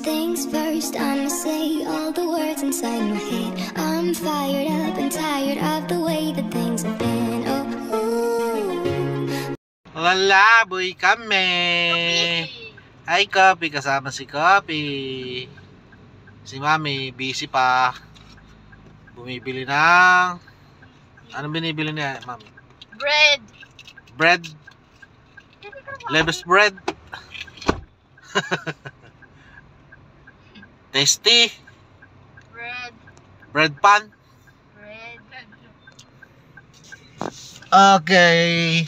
things first, I'ma say all the words inside my head. I'm fired up and tired of the way that things have been. Oh, lalaboy kami. Ay, Kopi, kasama si Kopi. Si Mami, busy pa. Bumibili ng... Anong binibili niya, Mami? Bread. Bread? Levis bread? Tasty? Bread. Bread pan? Bread. Okay.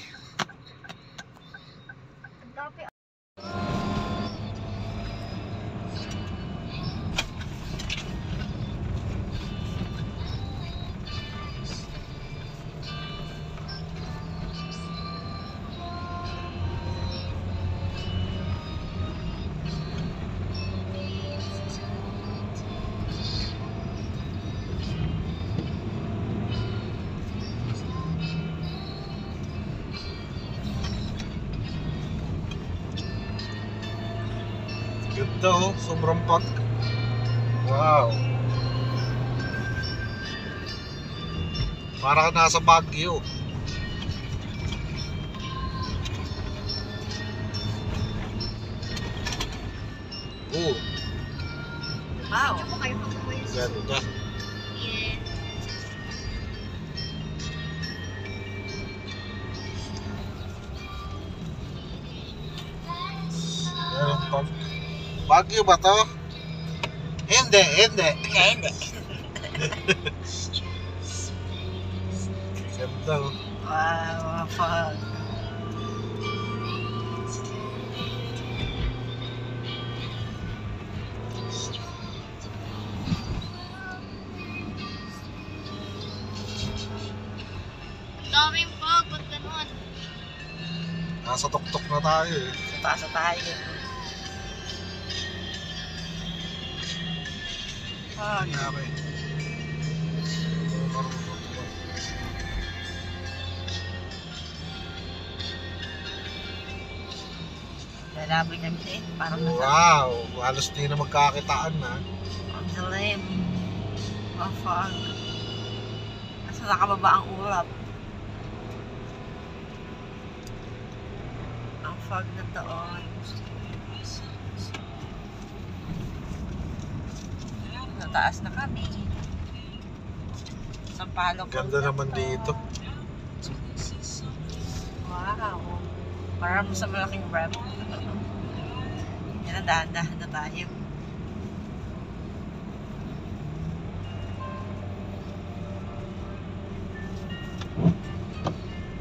Ganda oh, sobrang pag. Wow. Para ka nasa Baguio. Oh. Wow. Ako kayo magbuhay sa Ganda. yeah. Meron pag. Baguio ba to? Hindi, hindi. Hindi. Ganda oh. Wow, fuck. Daming pag, ba't ganun? Nasa tuktok na tayo eh. Sa taas na tayo. Fuck. Okay. Lalaboy kami eh. Parang nasa... Wow, halos di na magkakitaan na. Ang dilim. Oh fuck. Nasa nakababa ang ulap. Ang fog na doon. Nataas na kami. Sampalok. Ganda naman dito. Wow. Parang sa malaking wrap. Yan, dahan-dahan na tayo.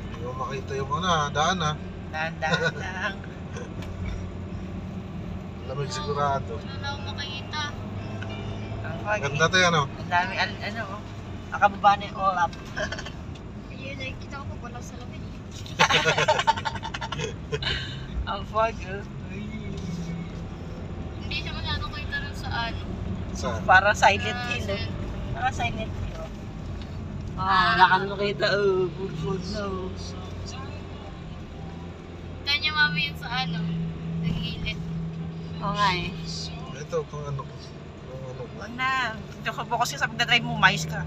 Hindi mo makita yung daan ha. Dahan-dahan lang. Lamig sigurado. Ano na ako makikita? Ang fog. Ganda tayo ano. Ang dami, nakababa na yung all up. ayun, nakikita ko pa wala sa lamin. Ang fog. Hindi siya masyadong kita rin sa ano. Saan? Parang silent hill. Parang silent hill. Wala ka na nakita. Fog na. Kanya mami yun sa ano, nagilid. Oo nga eh. Ito kung ano. Huwag na. Joke po kasi sa pagdadrive mo, mais ka.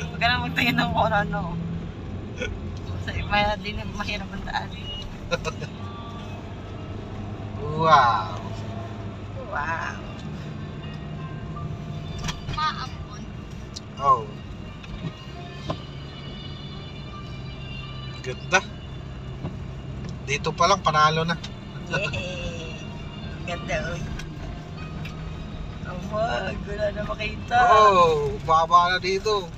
Huwag ka na magtingin ng kung ano. Di na mahirap ang daan. Wow. Wow. Maampon. Oh. Ganda. Dito pa lang panalo na. Yay! Ganda oy. Oh wag, wala na makita. Oh, baba na dito.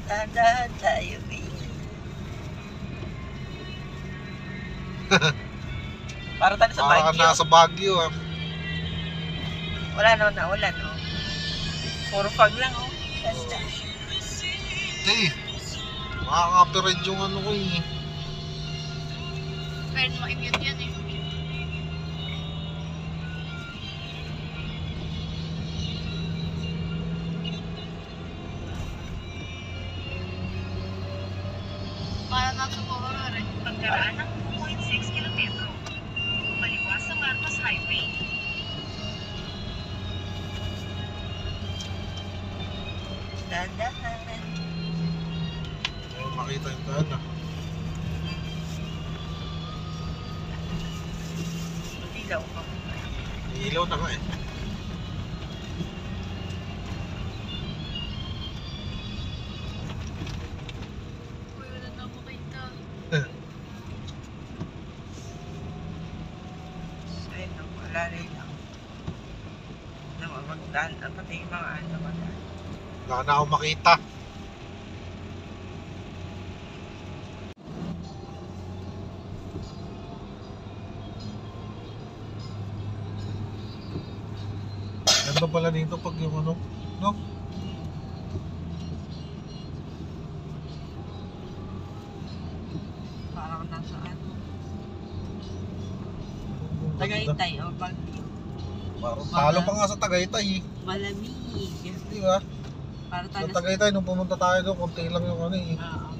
Dahan-dahan tayo eh. Para tayo sa Para ka Baguio. nasa Baguio ha. Wala na, naulan oh. Puro fog lang oh. Ganda. Hey, makaka-copyright yung ano ko eh. Pero ma-immute yan eh. Para nasa horror eh. Pagkaraan ng 2.6 kilometro, bumaliwas sa Marcos Highway. Dahan-dahan. Ayaw makita yung daan ah. Matilaw ka. Ilaw na nga eh. Wala na makita. Ayun ang malalay lang. Namamagdaan. Ang pati yung mga ano magdaan. Wala na akong makita. Ganda pala dito pag yung ano, no? Parang nasa ano. Ang ganda. Tagaytay o Baguio. Parang talo pa nga sa Tagaytay eh. Malamig. Di ba? Para Sa tayo Tagaytay nung pumunta tayo doon, konti lang yung ano eh. Oo.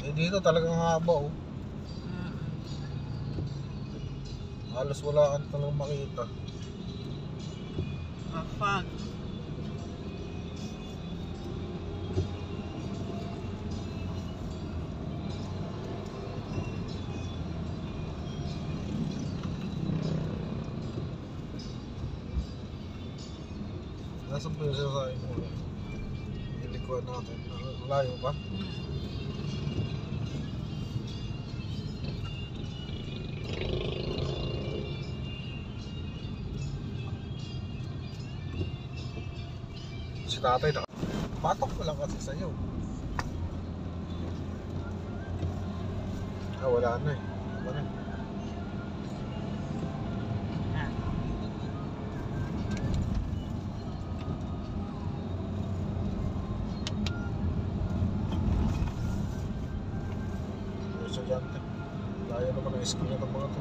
Eh dito talagang haba oh. Mm. Halos wala ka talagang makita. Mapag. Nasaan po yung sinasabi mo? Ilikuan natin. Layo pa? Si tatay na. Patok ko lang kasi sa'yo. Ah, wala na eh. Wala na. Ah. Yung estudyante. Layo naman ang school na itong mga to.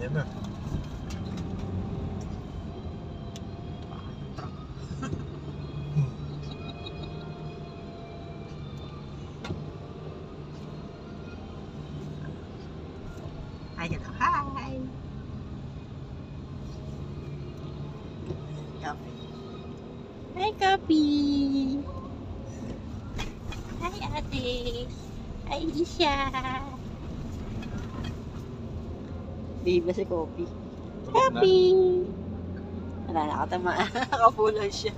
Yan na. Ayan na. Hi! Copy. Hi, Copy! Hi, ate! Hi, Isha! Di ba si Copy? Tulog na. Copy! Wala, nakatamaan. Nakapulan siya.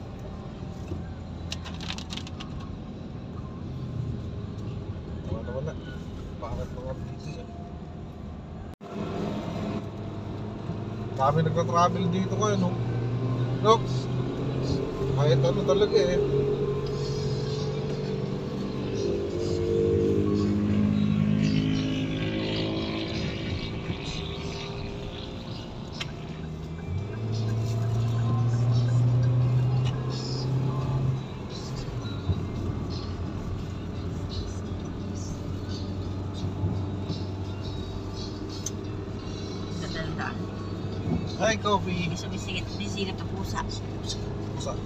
Wala. Bakit mga busy eh. Kami nagta-travel dito kayo, no? Look! Kahit ano talaga eh. Dadaldaan. Hi, coffee! Hindi sumisigit ang pusa. Sa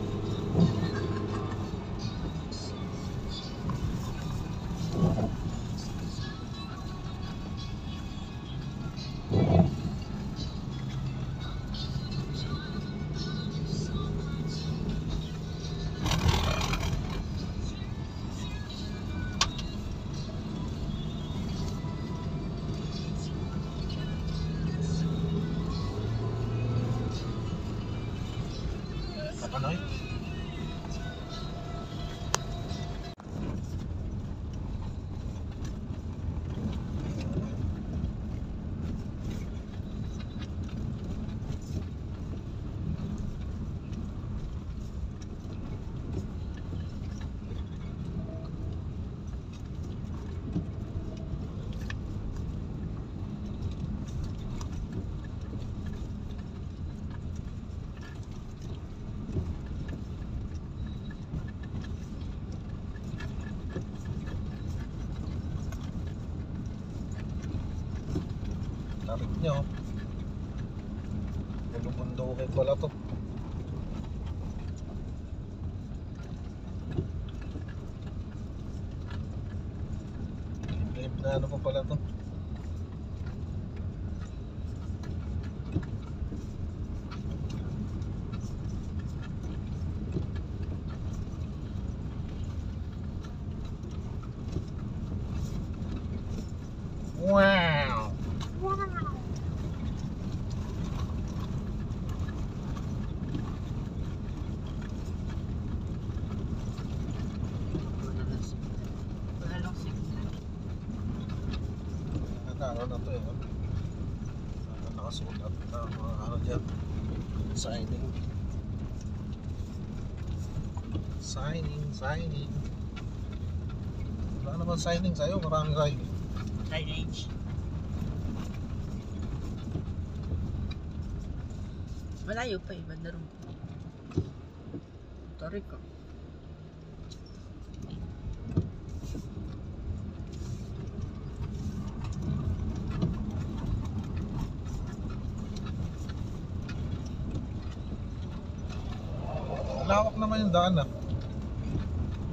Kapanoy? Tarik niya oh. Nalubundukin pala to. Live na ano pa pala to. nakasulat na mga ano dyan. Signing. Signing. Wala naman signing sa'yo, maraming signing. Signage. Malayo pa eh, banda rin po. Ito rin ko. Lawak naman yung daan ah.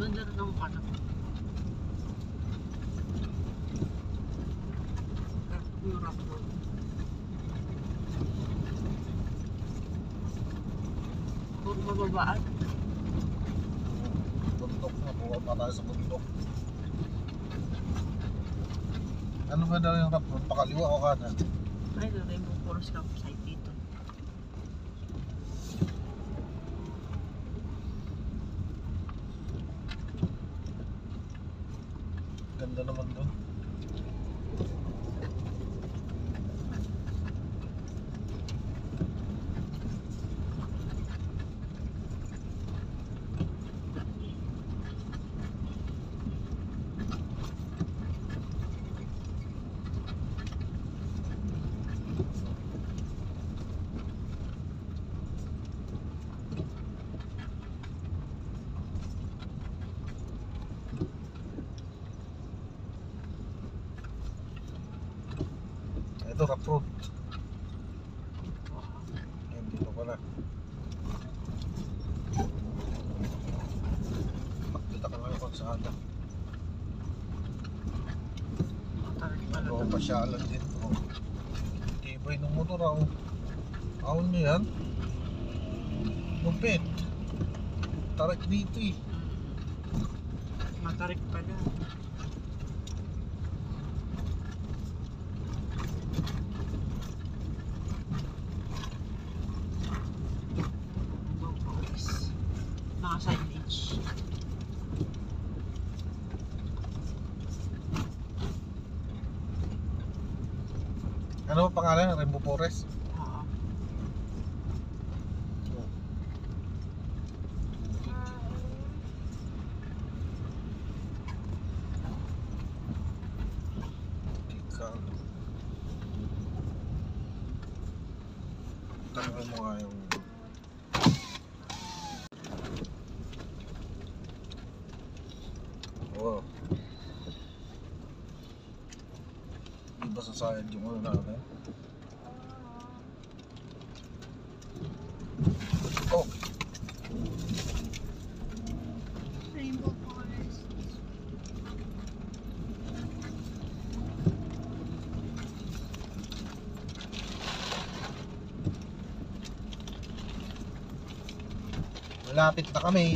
Banda rin ang kanak. Yung rock road. Puro mababaan. Bundok na, buwa pa tayo sa bundok. Ano ba daw yung rap road? Pakaliwa o kanan? Ay, the Rainbow Forest campsite dito. Ganda naman doon. Ito, rough road. Ayan, dito pala. Makita ka ngayon kung saan. Ano, pasyalan din. Oh. Tibay ng motor ako. Ahon nyo yan. Lupit. Tarik dito eh. Matarik pala. Mga signage. Ano ba pangalan? Rainbow Forest? Oo. Ikaw. Tanongin mo nga yung wow. Di ba sasayad yung ano natin? Oh! Rainbow Forest. Malapit na kami.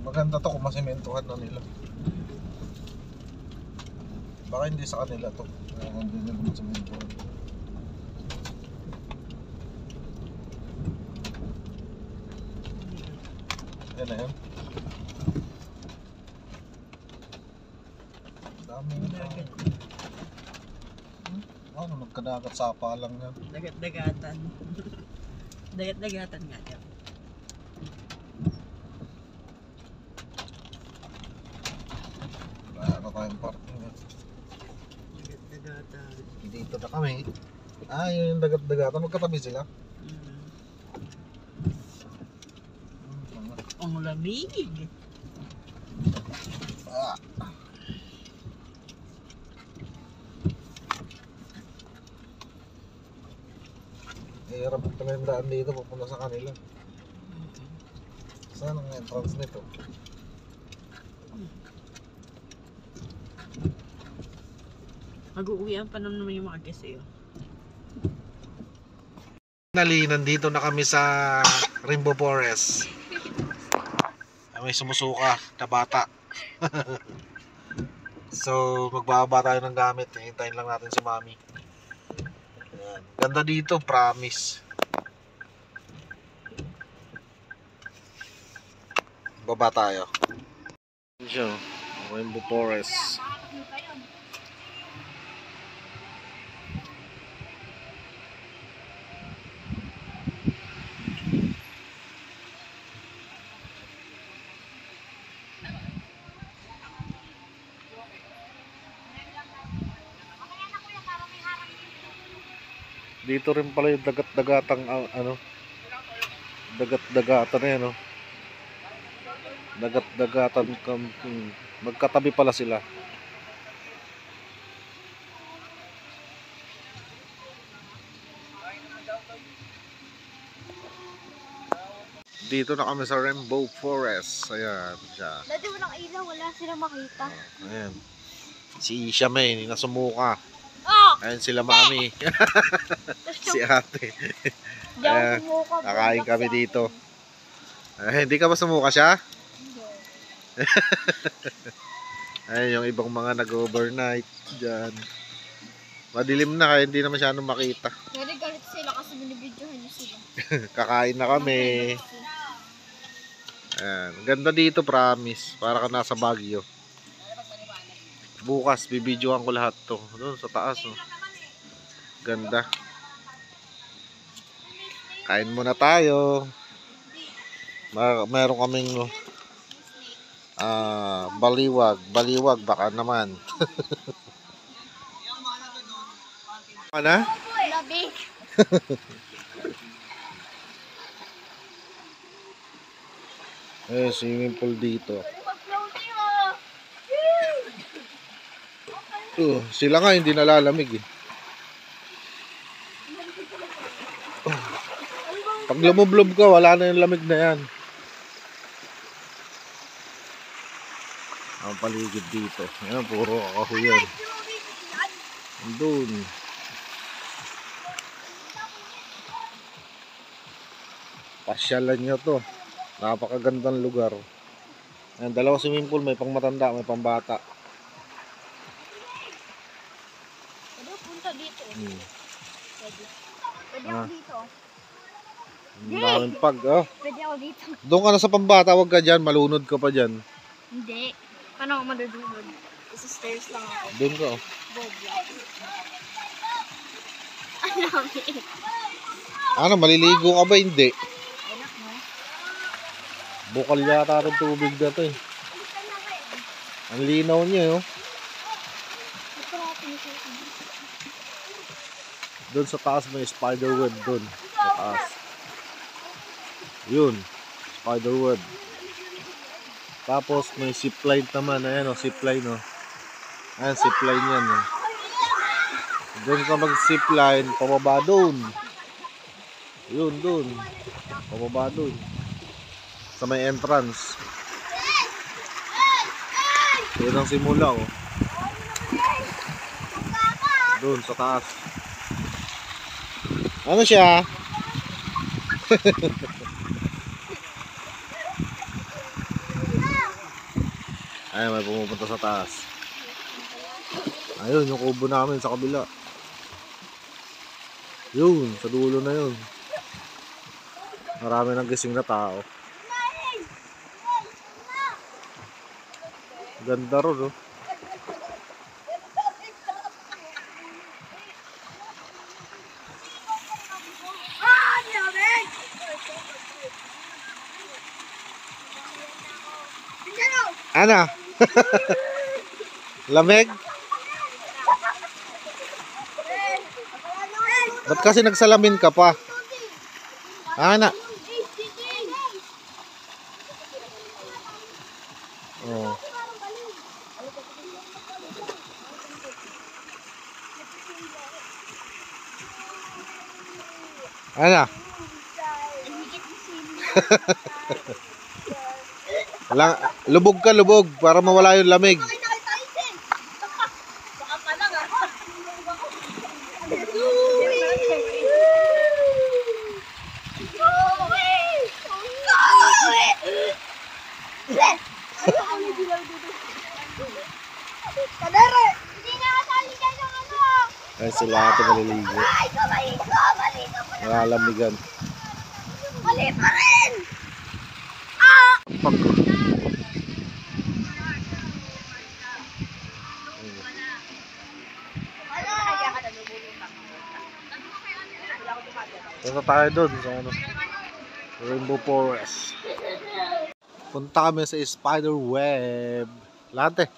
Maganda to kung masimentuhan na nila. Baka hindi sa kanila to. Hindi nila masimentuhan. Yan na yan. Dami na yan. Ano, nagkadagat sapa lang yan. Dagat-dagatan. Dagat-dagatan nga yan. Wala na tayong parking yan. Dagat-dagatan. Dito na kami. Ah, yun yung dagat-dagatan. Magkatabi sila. Ang lamig. Ah. Hirap pala yung daan dito papunta sa kanila. Saan ang entrance nito? Mag-uwian pa naman yung mga guests eh. Finally, nandito na kami sa Rainbow Forest. May sumusuka na bata. So, magbababa tayo ng gamit. Hintayin lang natin si Mami. Ayan. Ganda dito, promise. Baba tayo. Diyan, Rainbow Forest. Dito rin pala yung dagat-dagatang ano, dagat-dagatan na yan, no? Dagat-dagatan, magkatabi pala sila. Dito na kami sa Rainbow Forest. Ayan siya. Dati walang ilaw, wala silang makita. Ayan. Si Isha May, hindi na sumuka. Oh! Ayan sila mami. Si ate. Ayan, nakain kami dito. Hindi ka ba sumuka siya? Ayan yung ibang mga nag-overnight dyan. Madilim na kaya hindi na masyadong makita. Galit sila kasi binibidyohan niyo sila. Kakain na kami. Ayan. Ganda dito, promise. Para ka nasa Baguio. Bukas bibidyohan ko lahat to. Doon sa taas, oh. Ganda. Kain muna tayo. Meron kaming baliwag baka naman. Ano? Labig. Swimming pool dito. Sila nga hindi nalalamig eh. Pag lumublob ka, wala na yung lamig na yan. Ang paligid dito. Ayan, puro kahuyan. Andun. Pasyalan nyo to. Napakagandang lugar. Ayan, dalawang swimming pool. May pang matanda, may pang bata. Punta dito. Pwede ako dito. Ang daming pag, oh. Pwede ako dito. Doon ka na sa pambata, wag ka dyan. Malunod ka pa dyan. Hindi. Paano ako madudunod? Isa stairs lang ako. Doon ka, oh. Ano, maliligo ka ba? Hindi. Anak mo? Bukal yata rin tubig na to eh. Ang linaw niya, oh. Doon sa taas may spider web doon. Sa taas. Yun. Spider web. Tapos may zipline naman. Ayan o, zipline o. Ayan, zipline yan o. Doon ka mag-zipline, pababa doon. Yun, doon. Pababa doon. Sa may entrance. Yun ang simula o. Doon sa taas. Ano siya? Ay, may pumupunta sa taas. Ayun, yung kubo namin sa kabila. Yun, sa dulo na yun. Marami nang gising na tao. Ganda ron, oh. Ano? Lamig? Ba't kasi nagsalamin ka pa? Ana? Oh. Ana? Lubog ka, lubog para mawala yung lamig. Ay sila ito maliligo. Nalalamigan. Mali pa rin! Pag tayo doon sa ano, Rainbow Forest. Punta kami sa spider web. Lante.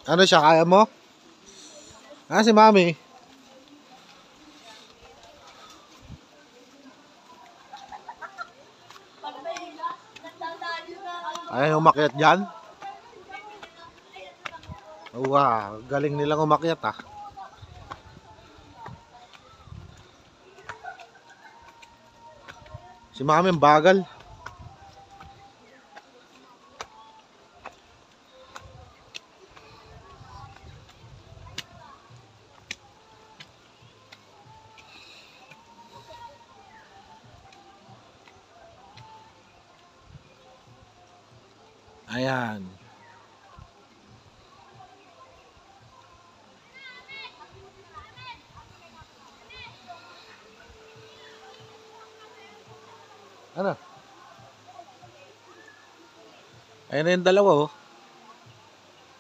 Ano siya, kaya mo? Ah, si Mami. Ayaw umakyat dyan? Wow, galing nilang umakyat ah. Si Mami ang bagal. Ayan. Ano? Ayan na yung dalawa oh.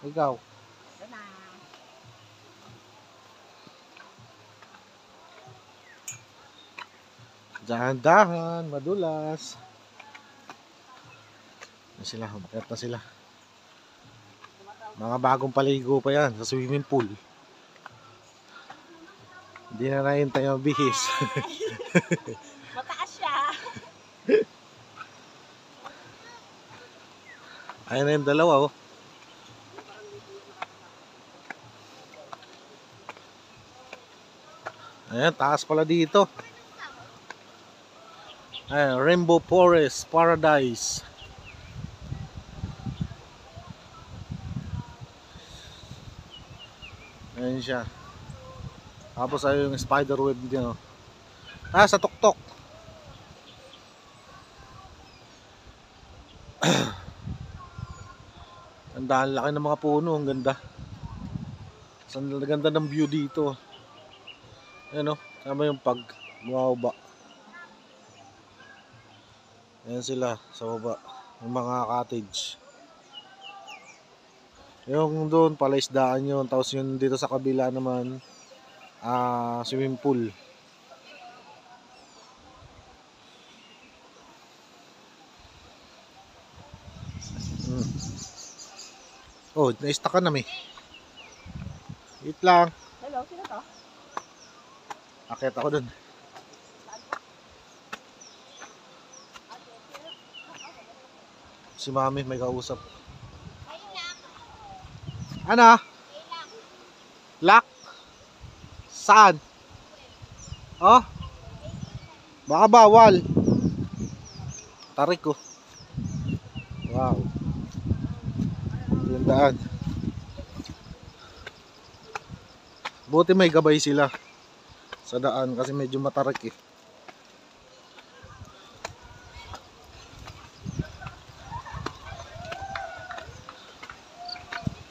Ikaw. Dahan-dahan, madulas. Na sila, umakyat na sila. Mga bagong paligo pa yan sa swimming pool. Hindi na nahintay ang bihis. Mataas siya. Ayan na yung dalawa oh. Ayan, taas pala dito. Ayan, Rainbow Forest Paradise. Ayan siya. Tapos ay yung spider web niya. Ah, sa tuktok. Ang laki ng mga puno, ang ganda. Ang ganda ng view dito. Ayan o, tama yung pag bumaba. Ayan sila sa baba, yung mga cottage. Yung doon palaisdaan yun. Tapos yun dito sa kabila naman, swimming pool. Oh, na-stuck ka na may. Wait lang. Hello, sino to? Akit ako dun. Si Mami may kausap. Ano? Lock? Saan? Oh? Baka bawal. Tarik ko. Wow. Yung daan. Buti may gabay sila sa daan kasi medyo matarik eh.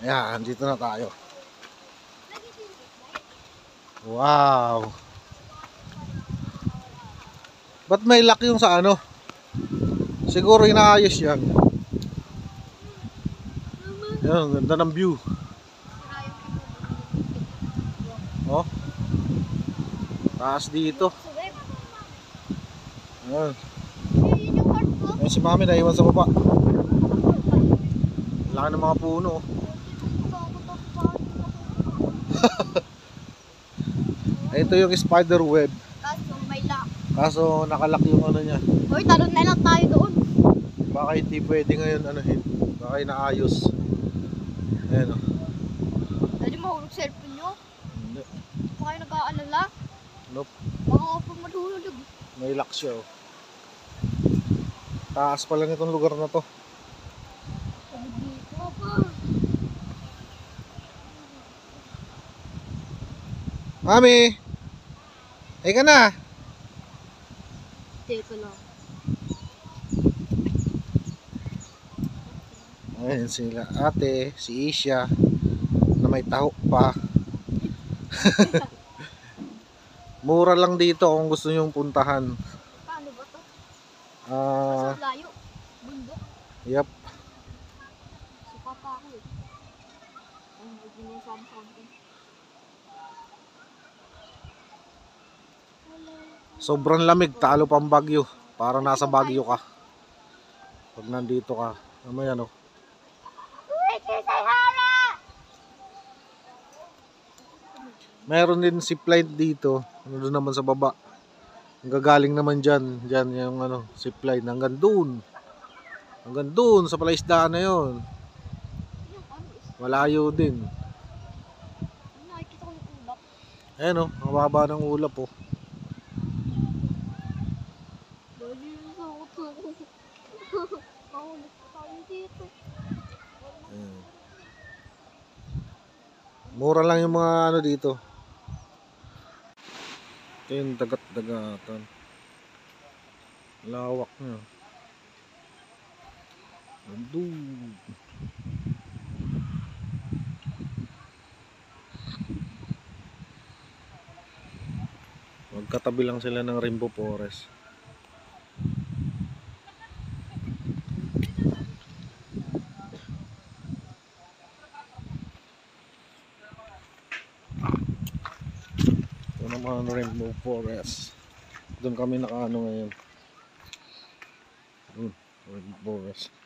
Ayan, dito na tayo. Wow. Ba't may lock yung sa ano? Siguro inaayos yan. Yan, ganda ng view. Oh. Taas dito. Ayan. Ayan si Mami naiwan sa baba. Laki ng mga puno. Ito yung spider web. Kaso may lock. Kaso nakalock yung ano niya. Hoy, talon na lang tayo doon. Baka hindi pwede ngayon anuhin. Baka inaayos. Ayan o. Pwede mahulog cellphone nyo? Hindi. Baka kayo nag-aalala? Nope. Baka ako pa matulog. May lock siya o. Taas pa lang itong lugar na to. Sabi dito pa. Mami! Ay ka na! Dito lang. Ayan sila ate, si Isha na may taho pa. Mura lang dito kung gusto nyong puntahan. Paano ba to? Ah, Sa layo. Bundok. yep. Suka pa ako eh. Ay, hindi na yung Samsung. Sobrang lamig, talo pang Baguio. Parang nasa Baguio ka. Pag nandito ka. Ano yan, oh. Meron din zipline dito. Ano doon naman sa baba. Ang gagaling naman dyan. Dyan yung ano, zipline. Hanggang doon. Hanggang doon sa palaisdaan na yun. Malayo din. Nakikita ko yung ulap. Ayan, oh. Ang baba ng ulap, oh. Dali yung sakot ako. Mahulog pa tayo dito. Ayan. Mura lang yung mga ano dito. Ito yung dagat-dagatan. Lawak nyo. Nandun. Magkatabi lang sila ng Rainbow Forest. Ito naman Rainbow Forest. Doon kami nakaano ngayon. Rainbow Forest.